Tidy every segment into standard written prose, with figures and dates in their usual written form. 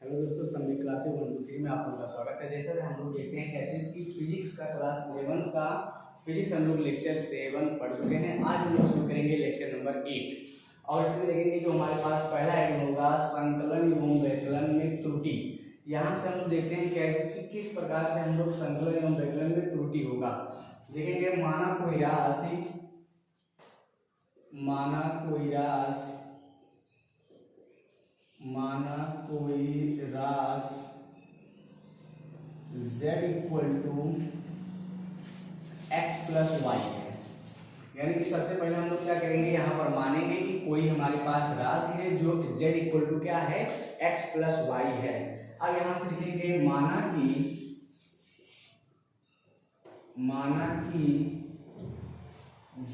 Hello दोस्तों, Sandeep classes 1 2 3 में आप लोगों का स्वागत है। जैसे हम लोग देखते हैं कैसे की फिजिक्स का क्लास 11 का फिजिक्स हम लोग लेक्चर 7 पढ़ चुके हैं। आज हम लोग शुरू करेंगे लेक्चर नंबर 8 और इसमें देखेंगे जो हमारे पास पहला आइटम होगा संकलन एवं व्यवकलन में त्रुटि। यहाँ से हम लोग देखते हैं कैसे कि किस प्रकार से हम लोग संकलन एवं व्यवकलन में त्रुटि होगा। देखेंगे माना कोई राशि z equal to x plus y है। यानी कि सबसे पहले हम लोग क्या करेंगे, यहाँ पर मानेंगे कि कोई हमारे पास राशि है जो z इक्वल टू क्या है, x प्लस वाई है। अब यहाँ से लिखेंगे माना कि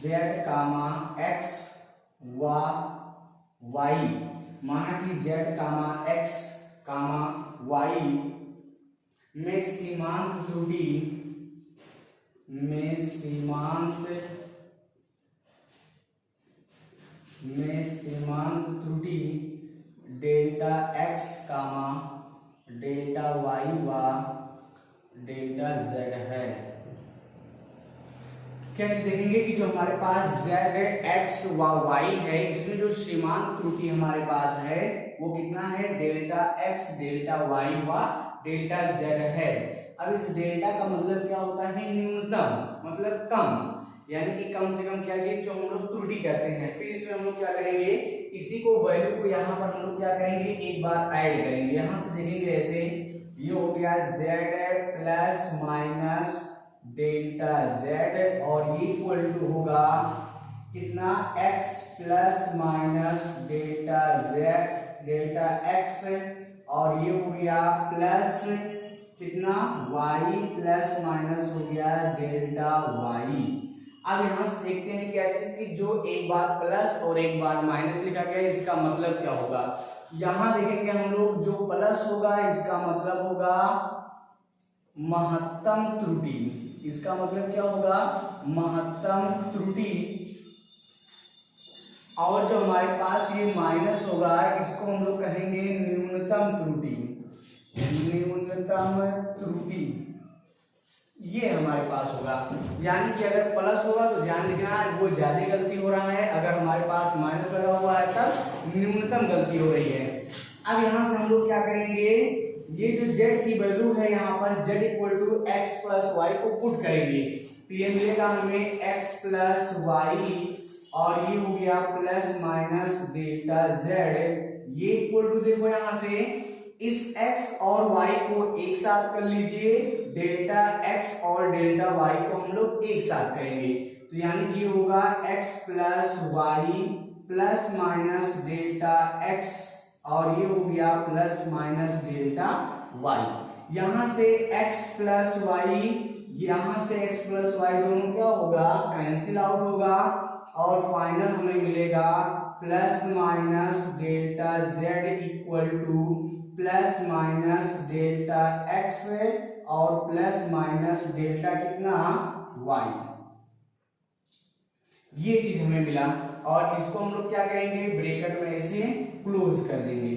z कामा x व y, माना कि z कामा x कामा y में सीमांत त्रुटि डेल्टा x कामा डेल्टा y व डेल्टा z है। क्या देखेंगे कि जो हमारे पास z x व y है, इसमें जो सीमांत त्रुटि हमारे पास है वो कितना है, डेल्टा x डेल्टा y व डेल्टा z है। अब इस डेल्टा का मतलब क्या होता है, न्यूनतम मतलब कम, यानी कि कम से कम क्या चीज जो हम लोग त्रुटि कहते हैं। फिर इसमें हम लोग क्या करेंगे, इसी को वैल्यू को यहाँ पर हम लोग क्या करेंगे, एक बार ऐड करेंगे। यहाँ से देखेंगे ऐसे, ये हो गया z plus minus delta z और ये इक्वल टू होगा कितना, x plus minus delta z delta x और ये हो गया प्लस कितना, y प्लस माइनस हो गया डेल्टा y। अब यहाँ से देखते हैं क्या चीज की जो एक बार प्लस और एक बार माइनस लिखा गया, इसका मतलब क्या होगा। यहाँ देखेंगे हम लोग जो प्लस होगा इसका मतलब होगा महत्तम त्रुटि, इसका मतलब क्या होगा, महत्तम त्रुटि। और जो हमारे पास ये माइनस होगा इसको हम लोग कहेंगे न्यूनतम त्रुटि, न्यूनतम त्रुटि ये हमारे पास होगा। यानी कि अगर प्लस होगा तो ध्यान रखना वो ज्यादा गलती हो रहा है, अगर हमारे पास माइनस लगा हुआ है तब न्यूनतम गलती हो रही है। अब यहाँ से हम लोग क्या करेंगे, ये जो z की वैल्यू है यहाँ पर z equal to x plus y को पुट करेंगे तो ये मिलेगा हमें x प्लस वाई और ये हो गया प्लस माइनस डेल्टा z। ये इक्वल टू देखो यहाँ से इस x और y को एक साथ कर लीजिए, डेल्टा x और डेल्टा y को हम लोग एक साथ करेंगे तो यानी कि होगा x plus y plus minus delta x और ये हो गया प्लस माइनस डेल्टा y। यहाँ से x प्लस वाई, यहाँ से x प्लस वाई दोनों क्या होगा, कैंसिल आउट होगा और फाइनल हमें मिलेगा plus minus delta z equal two plus minus delta x और प्लस माइनस डेल्टा कितना y। ये चीज हमें मिला और इसको हम लोग क्या करेंगे, ब्रैकेट में ऐसे क्लोज कर देंगे।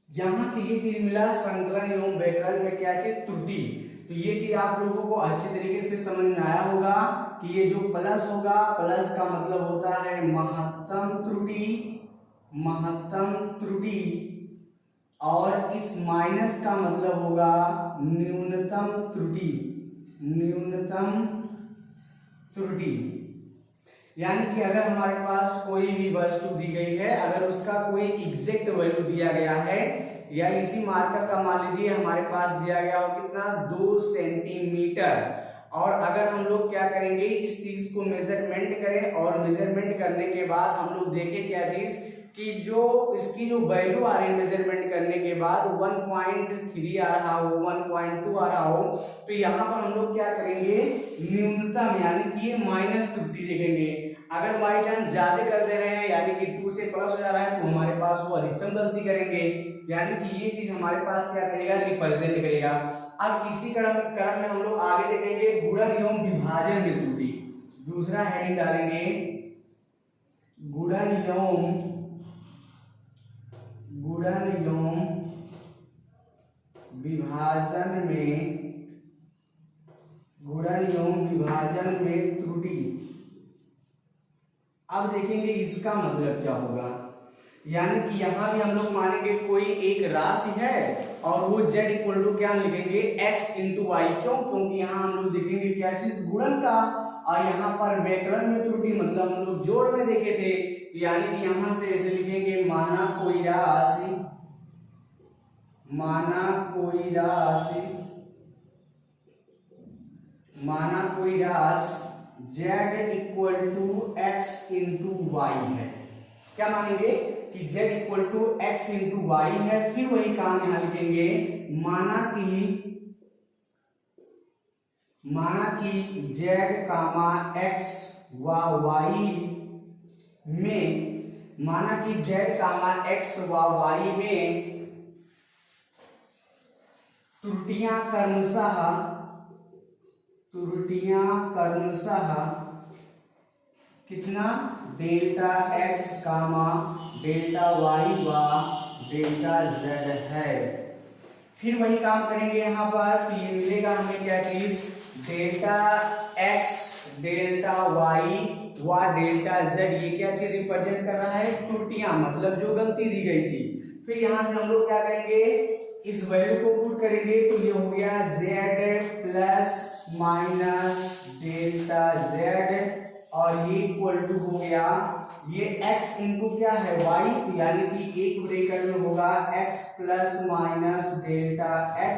यहां से ये चीज मिला संकलन एवं व्यवकलन में क्या चीज, त्रुटि। तो ये चीज आप लोगों को अच्छे तरीके से समझ में आया होगा कि ये जो प्लस होगा, प्लस का मतलब होता है महत्तम त्रुटि और इस माइनस का मतलब होगा न्यूनतम त्रुटि। यानी कि अगर हमारे पास कोई भी वस्तु दी गई है, अगर उसका कोई एग्जैक्ट वैल्यू दिया गया है या इसी मार्कर का मान लीजिए हमारे पास दिया गया हो कितना, 2 सेंटीमीटर, और अगर हम लोग क्या करेंगे इस चीज को मेजरमेंट करें और मेजरमेंट करने के बाद हम लोग देखें क्या चीज कि जो इसकी जो वैल्यू आ रही है मेजरमेंट करने के बाद 1.3 आ रहा हो, 1.2 आ रहा हो, तो यहाँ पर हम लोग क्या करेंगे, न्यूनतम यानी कि ये माइनस त्रुटि देखेंगे। अगर बाई चांस ज्यादा कर दे रहे हैं यानी कि 2 से प्लस हो जा रहा है तो हमारे पास वो अधिकतम गलती करेंगे, यानी कि ये चीज हमारे पास क्या करेगा, रिप्रेजेंट करेगा। अब इसी क्रम में हम लोग आगे देखेंगे गुणन एवं विभाजन में त्रुटि। दूसरा हेडिंग डालेंगे गुणन गुणन एवं विभाजन में त्रुटि। अब देखेंगे इसका मतलब क्या होगा, यानी कि यहां भी हम लोग मानेंगे कोई एक राशि है और वो z इक्वल टू क्या लिखेंगे x इंटू वाई। क्यों? क्योंकि यहाँ हम लोग देखेंगे क्या चीज गुणन का, और यहाँ पर व्याकरण में त्रुटि मतलब हम लोग जोड़ में देखे थे, यानी कि यहां से ऐसे लिखेंगे माना कोई राशि z equal to x into y है। क्या मानेंगे कि z equal to x into y है। फिर वही काम यहां लिखेंगे, माना कि z कामा x व y में, माना कि z कामा x व y में त्रुटियां क्रमशः कितना डेल्टा x कामा डेल्टा y व डेल्टा z है। फिर वही काम करेंगे यहाँ पर, तो ये मिलेगा हमें क्या चीज, डेल्टा x डेल्टा y व डेल्टा z। ये क्या चीज रिप्रेजेंट कर रहा है, त्रुटियां मतलब जो गलती दी गई थी। फिर यहां से हम लोग क्या करेंगे, इस वैल्यू को पुट करेंगे, तो ये हो गया z plus minus delta z, और ये इक्वल टू हो गया ये x इंटू क्या है y, तो यानी कि एक ब्रैकेट में होगा x plus minus delta x,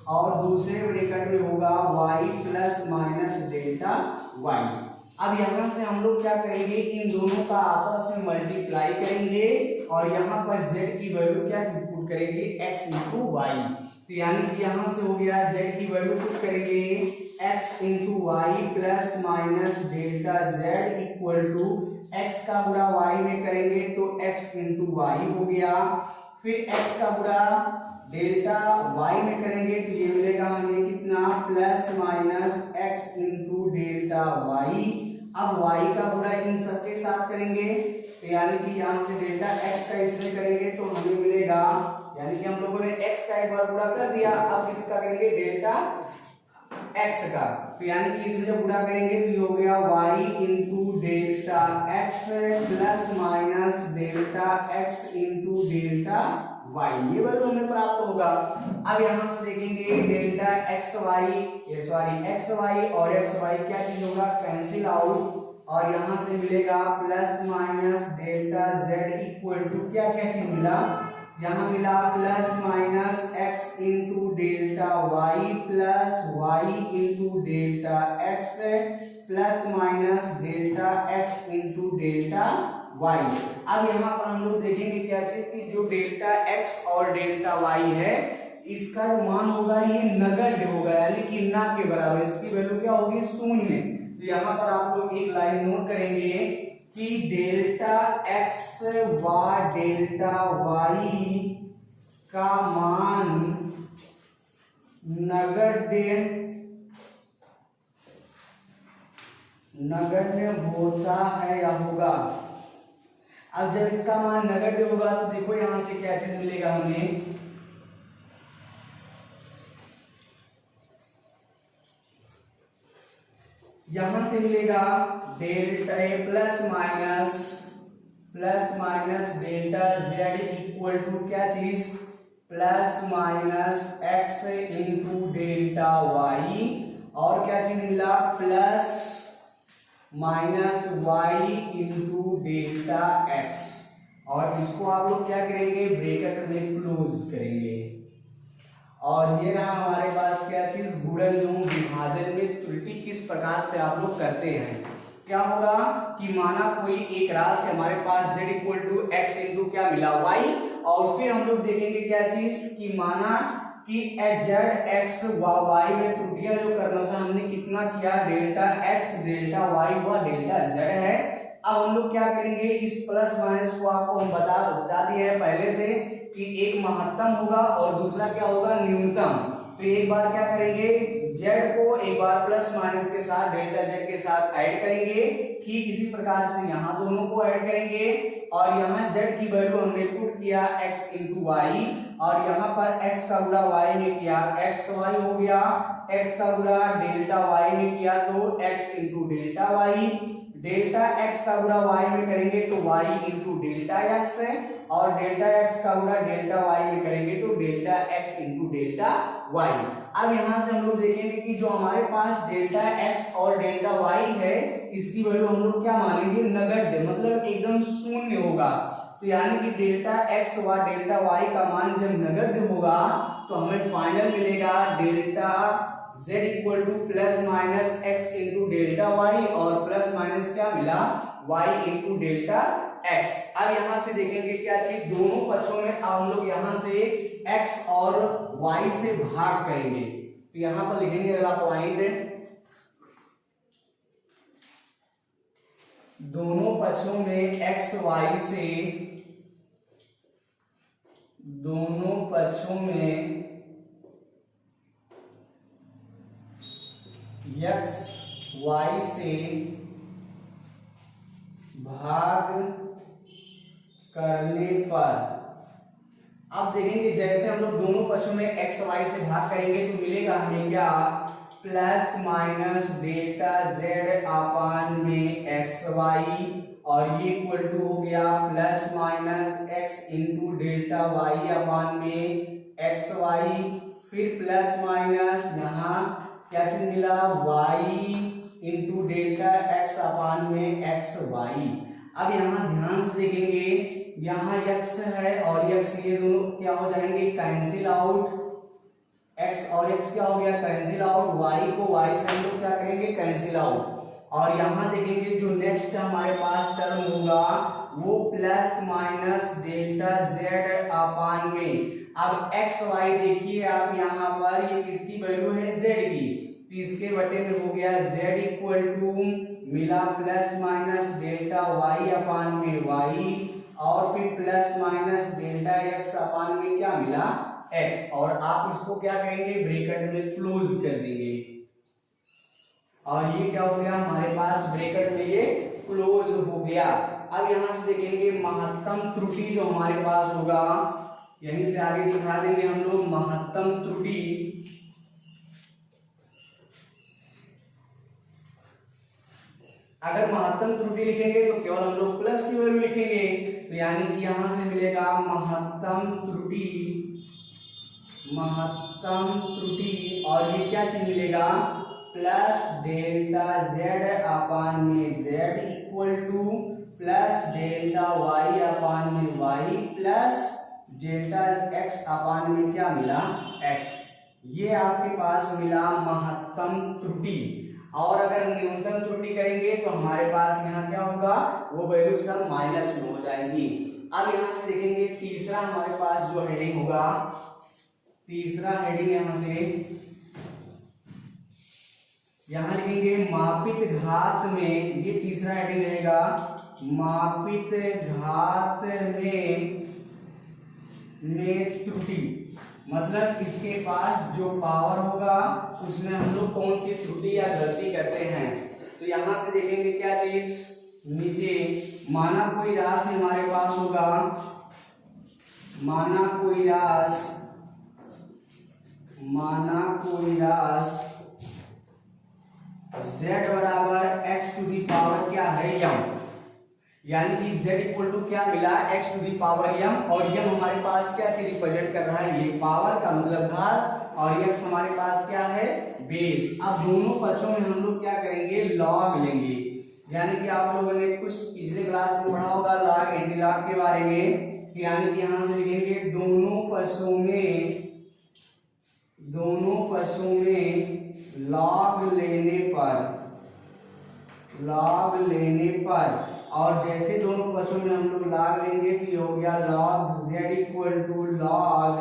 और दूसरे ब्रैकेट में होगा y plus minus delta y। अब यहाँ से हम लोग क्या करेंगे, इन दोनों का आपस में मल्टीप्लाई करेंगे, और यहाँ पर z की वैल्यू क्या चीज पुट करेंगे, x इंटू वाई। तो यानी कि यहाँ से हो गया z की वैल्यू पुट करेंगे x into y plus minus delta z equal to x का गुणा y में करेंगे तो x इंटू वाई हो गया। फिर x का गुणा डेल्टा y में करेंगे तो ये मिलेगा हमें कितना, plus minus x into delta y। अब y का गुणा इन सबके साथ करेंगे, तो यानी कि यहाँ से डेल्टा x का इसमें करेंगे तो हमें मिलेगा, यानी कि हम लोगों ने x का एक बार गुणा कर दिया, अब इसका करेंगे डेल्टा x का, तो यानी कि इसमें जब गुणा करेंगे तो ये हो गया y into delta x plus minus delta x into delta y। ये वैल्यू हमें प्राप्त होगा। अब यहाँ से देखेंगे डेल्टा x y और x y क्या चीज होगा, कैंसिल आउट, और यहाँ से मिलेगा plus minus delta z equal to क्या क्या चीज मिला, यहाँ मिला plus minus x into delta y plus y into delta x plus minus delta x into delta y। अब यहाँ पर हम लोग देखेंगे क्या चीज की, जो डेल्टा x और डेल्टा y है इसका जो मान होगा ये नगण्य होगा, यानी कि ना के बराबर, इसकी वैल्यू क्या होगी, शून्य। तो यहाँ पर आप लोग एक लाइन नोट करेंगे कि डेल्टा x व डेल्टा y का मान नगण्य होता है या होगा। अब जब इसका मान नगण्य होगा तो देखो यहां से क्या चीज मिलेगा हमें, यहां से मिलेगा delta plus minus delta z equal to क्या चीज, plus minus x into delta y, और क्या चीज मिला, plus minus y into delta x, और इसको आप लोग क्या करेंगे, ब्रैकेट में क्लोज करेंगे। और ये रहा हमारे पास क्या चीज, गुणन एवं विभाजन में त्रुटि किस प्रकार से आप लोग करते हैं। क्या होगा कि माना कोई एक राशि हमारे पास z equal to x into क्या मिला y, और फिर हम लोग देखेंगे क्या चीज कि माना कि z x व y में त्रुटियां जो करना था हमने कितना किया, डेल्टा x डेल्टा y व डेल्टा z है। अब हम लोग क्या करेंगे, इस प्लस माइनस को आपको हम बता दिए हैं पहले से कि एक महत्तम होगा और दूसरा क्या होगा, न्यूनतम। तो एक बार क्या करेंगे, जेड को एक बार प्लस माइनस के साथ डेल्टा जेड के साथ ऐड करेंगे, ठीक इसी प्रकार से यहाँ दोनों को ऐड करेंगे और यहाँ जेड की वैल्यू हमने पुट किया x इंटू वाई और यहाँ पर x का गुणा y में किया एक्स वाई हो गया, x का गुणा डेल्टा y में किया तो x into delta y, delta x का गुणा y में करेंगे तो y इंटू डेल्टा x है और डेल्टा x का गुणा डेल्टा y में करेंगे तो delta x into delta y। अब यहाँ से हम लोग देखेंगे कि जो हमारे पास डेल्टा x और डेल्टा y है इसकी वैल्यू हम लोग क्या मानेंगे, नगण्य, मतलब एकदम शून्य होगा। तो यानी कि डेल्टा x व डेल्टा y का मान जब नगण्य होगा तो हमें फाइनल मिलेगा delta z equal two plus minus x into delta y और प्लस माइनस क्या मिला y इंटू डेल्टा x। अब यहाँ से देखेंगे क्या चीज, दोनों पक्षों में अब हम लोग यहाँ से x और y से भाग करेंगे तो यहाँ पर लिखेंगे अगला पॉइंट, दोनों पक्षों में x y से, दोनों पक्षों में x y से भाग करने पर अब देखेंगे जैसे हम लोग दोनों पक्षों में x y से भाग करेंगे तो मिलेगा हमें क्या, प्लस माइनस डेल्टा z अपान में एक्स वाई और ये इक्वल टू हो गया plus minus x into delta y अपान में एक्स वाई, फिर प्लस माइनस यहाँ क्या चीज मिला y into delta x upon में एक्स वाई। अब यहाँ ध्यान से देखेंगे यहाँ x है और x ये दोनों क्या हो जाएंगे, कैंसिल आउट, x और x क्या हो गया कैंसिल आउट, y को y से हम लोग क्या करेंगे कैंसिल आउट और यहाँ देखेंगे जो नेक्स्ट हमारे पास टर्म होगा वो प्लस माइनस डेल्टा z अपान में, अब x y देखिए आप यहाँ पर ये किसकी वैल्यू है z की, तो इसके बटे में हो गया z इक्वल टू मिला प्लस माइनस डेल्टा y अपान में y और फिर plus minus delta x upon में क्या मिला x और आप इसको क्या करेंगे ब्रैकेट में क्लोज कर देंगे और ये क्या हो गया हमारे पास ब्रैकेट में ये क्लोज हो गया। अब यहाँ से देखेंगे महत्तम त्रुटि जो हमारे पास होगा, यहीं से आगे दिखा देंगे हम लोग महत्तम त्रुटि। अगर महत्तम त्रुटि लिखेंगे तो केवल हम लोग प्लस की वैल्यू लिखेंगे तो यानी कि यहां से मिलेगा महत्तम त्रुटि, महत्तम त्रुटि और ये क्या चीज मिलेगा प्लस डेल्टा z अपान में z equal two plus delta y अपान में y plus delta x upon में क्या मिला x। ये आपके पास मिला महत्तम त्रुटि और अगर न्यूनतम त्रुटि करेंगे तो हमारे पास यहाँ क्या होगा वो वैल्यू सब माइनस में हो जाएंगी। अब यहाँ से देखेंगे तीसरा हमारे पास जो हेडिंग होगा, तीसरा हेडिंग यहाँ से यहाँ लिखेंगे मापित घात में, ये तीसरा हेडिंग रहेगा मापित घात में त्रुटि, मतलब इसके पास जो पावर होगा उसमें हम लोग कौन सी त्रुटि या गलती करते हैं। तो यहां से देखेंगे क्या चीज, नीचे माना कोई राशि हमारे पास होगा, माना कोई राशि, माना कोई राशि z बराबर x टू दी पावर क्या है m, यानी कि z इक्वल टू क्या मिला x to the power m और m हमारे पास क्या चीज रिप्रेजेंट कर रहा है, ये पावर का मतलब घात और x हमारे पास क्या है बेस। अब दोनों पक्षों में हम लोग क्या करेंगे लॉग लेंगे, यानी कि आप लोगों ने कुछ पिछले क्लास में पढ़ा होगा लॉग एंटी लॉग के बारे में, यानी कि यहां से लिखेंगे दोनों पक्षों में, दोनों पक्षों में लॉग लेने पर, लॉग लेने पर और जैसे दोनों पक्षों में हम लोग लॉग लेंगे तो ये हो गया log z equal to log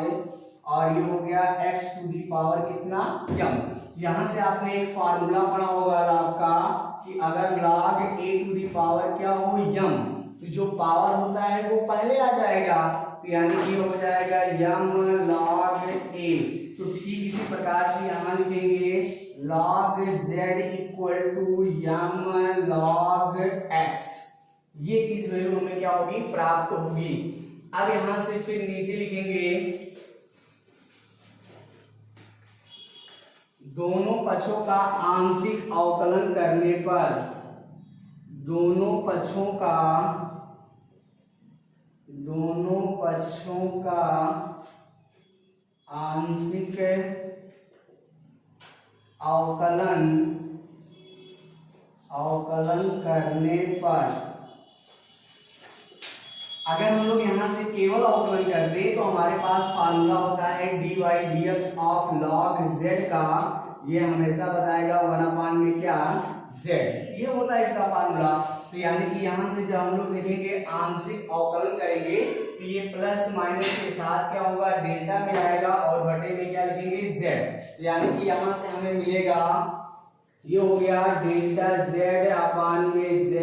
और ये हो गया x टू दी पावर कितना m। यहाँ से आपने एक फार्मूला पढ़ा होगा लॉग का कि अगर log a to the power क्या हो m तो जो पावर होता है वो पहले आ जाएगा, तो यानी कि हो जाएगा m log a। तो ठीक इसी प्रकार से यहाँ लिखेंगे log z equal to m log x, ये चीज वैल्यू हमें क्या होगी, प्राप्त होगी। अब यहां से फिर नीचे लिखेंगे दोनों पक्षों का आंशिक अवकलन करने पर, दोनों पक्षों का आंशिक अवकलन करने पर, अगर हम लोग यहां से केवल अवकलन कर दे तो हमारे पास फार्मूला होता है dy dx of log z का, ये हमेशा बताएगा 1 में क्या z, ये होता है इसका फार्मूला। तो यानी कि यहां से जब हम लोग देखेंगे आंशिक अवकलन करेंगे तो ये प्लस माइनस के साथ क्या होगा, डेल्टा में आएगा और बटे में क्या लिखेंगे z, यानी कि यहां से हमें मिलेगा, ये हो गया डेल्टा z अपान में z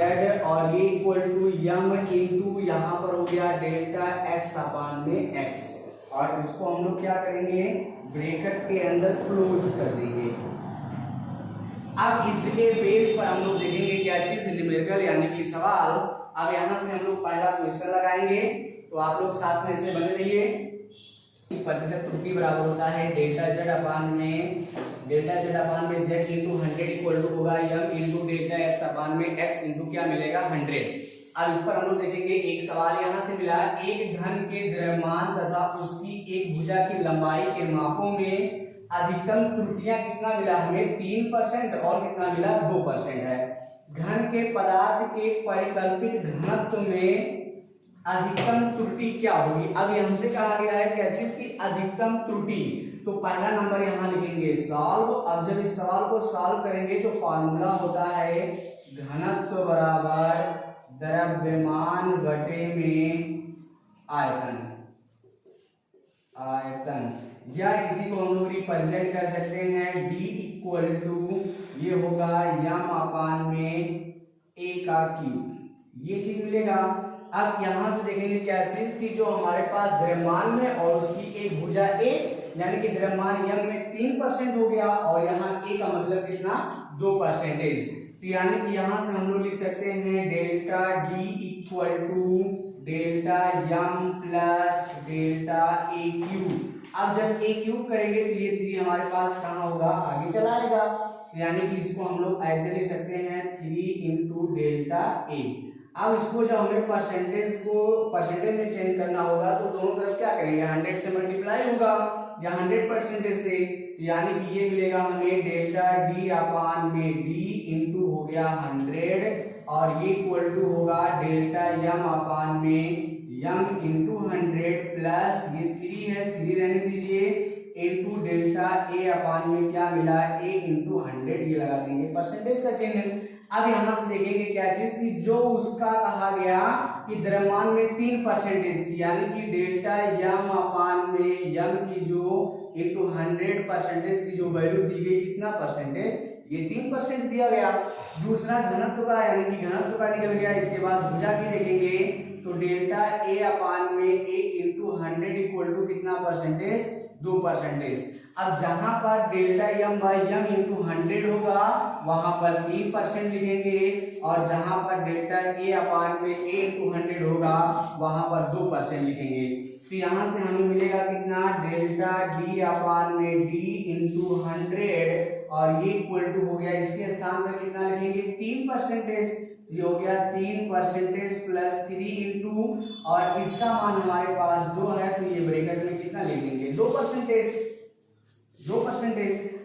और ये इक्वल टू m इंटू यहाँ पर हो गया डेल्टा x अपान में x, और इसको हम लोग क्या करेंगे, ब्रैकेट के अंदर क्लोज कर देंगे। अब इसके बेस पर हम लोग देखेंगे क्या चीज, न्यूमेरिकल यानी कि सवाल। अब यहाँ से हम लोग पहला क्वेश्चन लगाएंगे, तो आप लोग साथ में ऐसे बने रहिए। प्रतिशत त्रुटि बराबर होता है डेल्टा z अपान में z इंटू 100 इक्वल टू होगा m into delta x upon में x इंटू क्या मिलेगा 100। अब इस पर हम लोग देखेंगे एक सवाल यहाँ से मिला, एक घन के द्रव्यमान तथा उसकी एक भुजा की लंबाई के मापों में अधिकतम त्रुटियां कितना मिला, हमें 3% और कितना मिला 2% है। घन के पदार्थ के परिकल्पित घनत्व में अधिकतम त्रुटि क्या होगी। अब हमसे कहा गया है क्या चीज की अधिकतम त्रुटि, तो पहला नंबर यहाँ लिखेंगे सॉल्व। अब जब इस सवाल को सॉल्व करेंगे तो फॉर्मूला होता है घनत्व बराबर द्रव्यमान बटे में आयतन, या इसी को हम लोग रिप्रेजेंट कर सकते हैं d इक्वल टू ये होगा m अपान में a का क्यूब, ये चीज मिलेगा। अब यहां से देखेंगे क्या चीज की जो हमारे पास द्रव्यमान में और उसकी एक भुजा a, यानी कि द्रव्यमान m में 3% हो गया और यहाँ a का मतलब कितना 2%। तो यानी कि यहां से हम लोग लिख सकते हैं delta d equal to delta m plus delta a cube. अब जब a क्यूब करेंगे तो ये 3 हमारे पास कहाँ होगा, आगे चला आएगा, यानी कि इसको हम लोग ऐसे लिख सकते हैं 3 इंटू डेल्टा a। अब इसको जब हमें परसेंटेज में चेंज करना होगा तो दोनों तरफ क्या करेंगे, 100 से मल्टीप्लाई होगा या 100% से, यानी कि ये मिलेगा हमें डेल्टा d अपान में d इंटू हो गया 100 और ये इक्वल टू होगा डेल्टा m अपान में m इंटू 100 प्लस ये 3 है, 3 रहने दीजिए, इंटू डेल्टा a अपान में क्या मिला a इंटू 100, ये लगा देंगे परसेंटेज का चिन्ह। अब यहां से देखेंगे क्या चीज की जो उसका कहा गया कि द्रव्यमान में 3% की, यानी कि डेल्टा m अपान में m की जो इंटू 100% की जो वैल्यू दी गई, कितना परसेंटेज, ये 3% दिया गया। दूसरा घनत्व का, यानी कि घनत्व का निकल गया। इसके बाद भुजा की देखेंगे तो डेल्टा a अपान में a इंटू 100 इक्वल टू कितना परसेंटेज, 2%। अब जहां पर delta m by m into 100 होगा वहां पर 3% लिखेंगे और जहां पर डेल्टा a अपान में a इंटू 100 होगा वहां पर 2% लिखेंगे। तो यहाँ से हमें मिलेगा कितना, डेल्टा d अपान में d इंटू 100 और ये इक्वल टू हो गया, इसके स्थान पर कितना लिखेंगे 3%, ये हो गया 3% प्लस 3 इंटू, और इसका मान हमारे पास 2 है तो ये ब्रैकेट में कितना लिखेंगे 2%।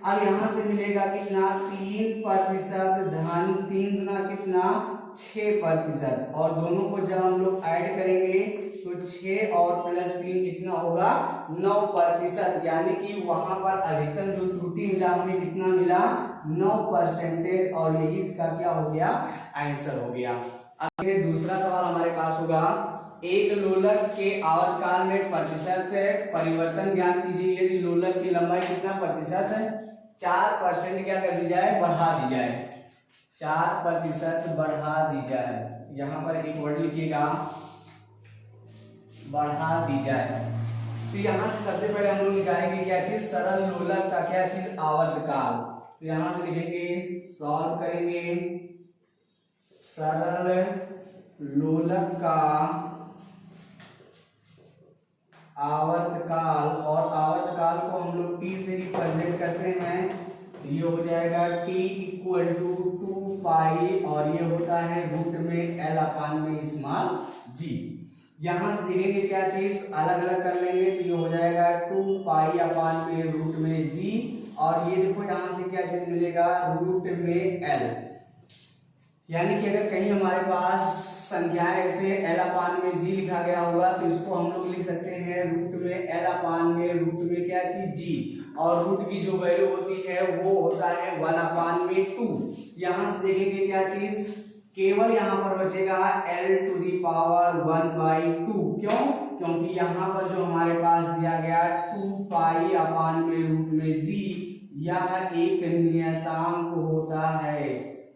अब यहाँ से मिलेगा कितना 3% धन 3 गुना कितना 6%, और दोनों को जब हम लोग ऐड करेंगे तो 6 और प्लस 3 कितना होगा 9%, यानी कि वहां पर अधिकतम जो त्रुटि मिला हमें कितना मिला 9%, और यही इसका क्या हो गया आंसर हो गया। अब दूसरा सवाल हमारे पास होगा, एक लोलक के आवर्तकाल में प्रतिशत परिवर्तन ज्ञात कीजिए। यदि लोलक की लंबाई कितना प्रतिशत है 4% क्या कर दी जाए, बढ़ा दी जाए, 4% बढ़ा दी जाए। यहाँ पर एक वर्ड लिखिएगा बढ़ा दी जाए। तो यहाँ से सबसे पहले हम लोग निकालेंगे क्या चीज, सरल लोलक का क्या चीज आवर्तकाल। तो यहां से लिखेंगे, सॉल्व करेंगे, सरल लोलक का आवर्तकाल, और आवर्तकाल को हम लोग टी से रिप्रेजेंट करते हैं, ये हो जाएगा t इक्वल टू 2 पाई, और ये होता है रूट में l अपान में स्मॉल g। यहां से देखेंगे क्या चीज अलग अलग कर लेंगे, तो ये हो जाएगा 2 पाई अपान में रूट में g, और ये देखो यहां से क्या चीज मिलेगा, रूट में l। यानी कि अगर कहीं हमारे पास संख्याएं ऐसे l अपान में g लिखा गया होगा, तो इसको हम लोग लिख सकते हैं रूट में l अपान में रूट में क्या चीज g, और रूट की जो वैल्यू होती है वो होता है 1 अपान में 2। यहां से देखेंगे क्या चीज, केवल यहाँ पर बचेगा l टू दी पावर 1/2। क्यों? क्योंकि यहाँ पर जो हमारे पास दिया गया 2 पाई अपान में रूट में g, यह एक नियतांक होता है,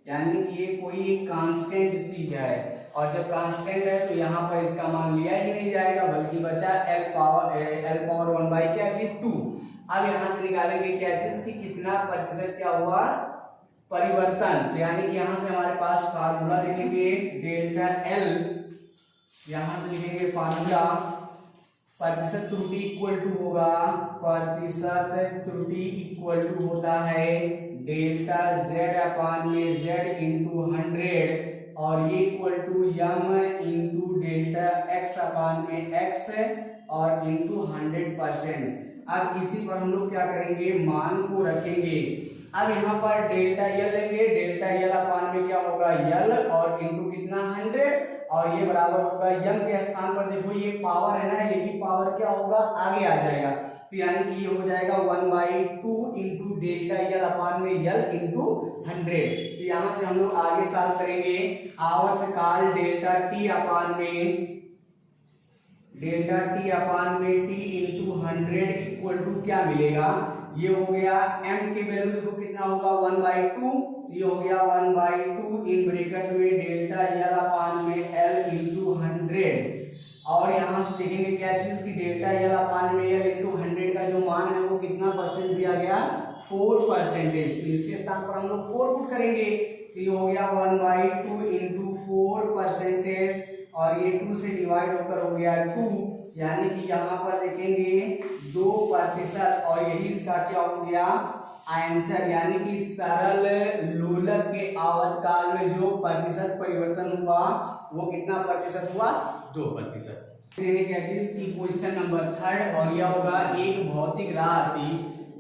यानी कि ये कोई एक कांस्टेंट चीज है, और जब कांस्टेंट है तो यहाँ पर इसका मान लिया ही नहीं जाएगा, बल्कि बचा l पावर 1 क्या चीज 2। अब यहाँ से निकालेंगे क्या चीज कि कितना प्रतिशत क्या हुआ, परिवर्तन। तो यानी कि यहाँ से हमारे पास फार्मूला लिखेंगे डेल्टा l, यहाँ से लिखेंगे फार्मूला, प्रतिशत त्रुटि इक्वल टू होगा, प्रतिशत त्रुटि इक्वल टू होता है डेल्टा z अपान में z इंटू 100, और ये equal to m into delta x upon में x और इंटू 100%। अब इसी पर हम लोग क्या करेंगे, मान को रखेंगे। अब यहाँ पर डेल्टा यल लेंगे, डेल्टा यल अपान में क्या होगा यल, और इंटू कितना 100, और ये बराबर होगा यम के स्थान पर देखो ये पावर है ना, यही पावर क्या होगा आगे आ जाएगा, तो यानी कि ये हो जाएगा 1/2 इंटू डेल्टा यल अपान में यल इंटू 100। तो यहाँ से हम लोग आगे सॉल्व करेंगे, आवर्तकाल डेल्टा टी अपान में टी इंटू 100 इक्वल टू क्या मिलेगा, ये हो गया m की वैल्यू देखो कितना होगा 1/2, ये हो गया 1/2 इन ब्रैकेट में डेल्टा यल अपान में l इंटू 100, और यहाँ से देखेंगे क्या चीज की डेल्टा यल अपान में l इंटू 100 का जो मान है वो कितना परसेंट दिया गया 4%। तो इसके स्थान पर हम लोग 4 पुट करेंगे, तो ये हो गया 1/2 इंटू 4%, और ये 2 से डिवाइड होकर हो गया 2, यानी कि यहाँ पर देखेंगे 2%, और यही इसका क्या हो गया आंसर, यानी कि सरल लोलक के आवर्तकाल में जो प्रतिशत परिवर्तन हुआ वो कितना प्रतिशत हुआ, 2%। क्वेश्चन नंबर 3, और यह होगा एक भौतिक राशि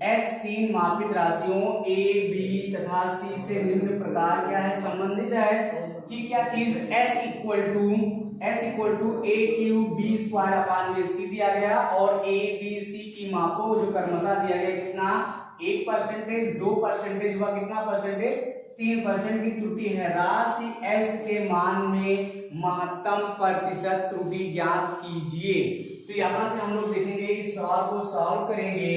S 3 मापित राशियों A, B तथा C से निम्न प्रकार क्या है संबंधित है कि क्या चीज S equal to a cube b square upon में c दिया गया, और a b c की मापों जो क्रमशः दिया गया कितना 1%, 2% हुआ कितना परसेंटेज 3% की त्रुटि है। राशि s के मान में महत्तम प्रतिशत त्रुटि ज्ञात कीजिए। तो यहां से हम लोग देखेंगे इस सवाल को सॉल्व करेंगे।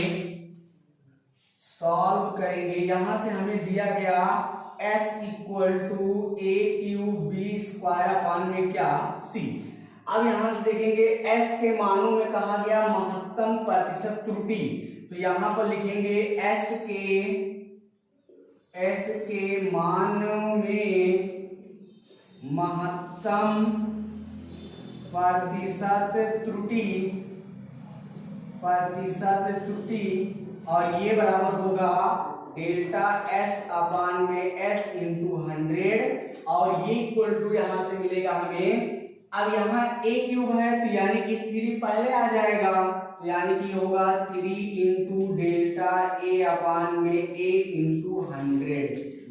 यहां से हमें दिया गया s equal to a cube b square upon में क्या c। अब यहां से देखेंगे s के मानों में कहा गया महत्तम प्रतिशत त्रुटि, तो यहां पर लिखेंगे s के मान में महत्तम प्रतिशत त्रुटि, और ये बराबर होगा डेल्टा s अपान में s इंटू 100, और ये इक्वल टू यहां से मिलेगा हमें। अब यहाँ a क्यूब है तो यानी कि 3 पहले आ जाएगा, तो यानी कि होगा 3 इंटू डेल्टा a अपान में a इंटू 100,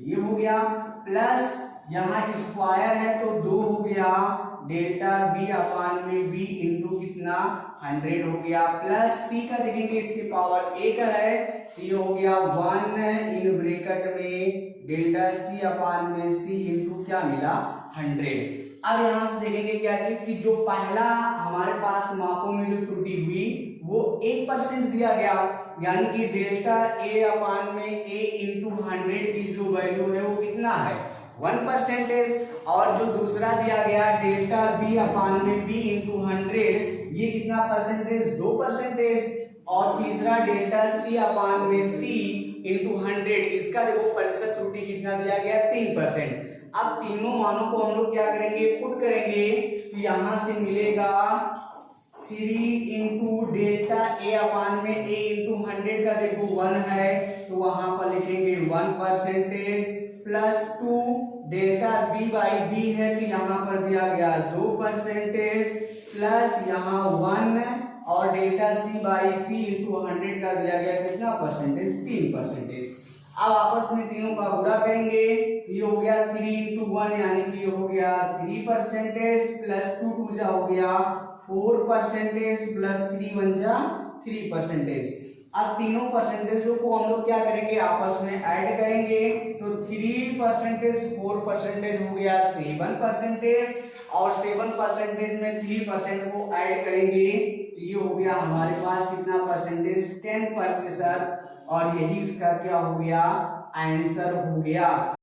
ये हो गया, प्लस यहाँ स्क्वायर है तो 2 हो गया, डेल्टा b अपान में b इंटू कितना 100 हो गया, प्लस c का देखेंगे इसकी पावर 1 है, तो ये हो गया 1 इन ब्रैकेट में डेल्टा c अपान में c इंटू क्या मिला 100। अब यहां से देखेंगे क्या चीज की जो पहला हमारे पास मापों में जो त्रुटि हुई वो 1% दिया गया, यानी कि डेल्टा a अपान में a इंटू 100 की जो वैल्यू है वो कितना है 1%, और जो दूसरा दिया गया डेल्टा b अपान में b इंटू 100 ये कितना परसेंटेज 2%, और तीसरा डेल्टा c अपान में c इंटू 100, इसका देखो प्रतिशत त्रुटि कितना दिया गया 3%। अब तीनों मानों को हम लोग क्या करेंगे, पुट करेंगे, तो यहां से मिलेगा 3 इंटू डेल्टा ए अपान में ए इंटू 100 का देखो 1 है, तो वहां पर लिखेंगे 1% plus 2 delta b by b है, तो यहाँ पर दिया गया 2% प्लस यहाँ 1 और delta c by c into 100 का दिया गया कितना परसेंटेज, 3%। अब आपस में तीनों का गुणा करेंगे, ये हो गया 3 इंटू 1 यानी कि ये हो गया 3% प्लस 2 2 जा हो गया 4% प्लस 3 1 जा 3%। अब तीनों परसेंटेजों को हम लोग क्या करेंगे, आपस में ऐड करेंगे, तो 3% 4% हो गया 7% और 7% में 3% को ऐड करेंगे, तो ये हो गया हमारे पास कितना परसेंटेज, 10%। और यही इसका क्या हो गया, आंसर हो गया।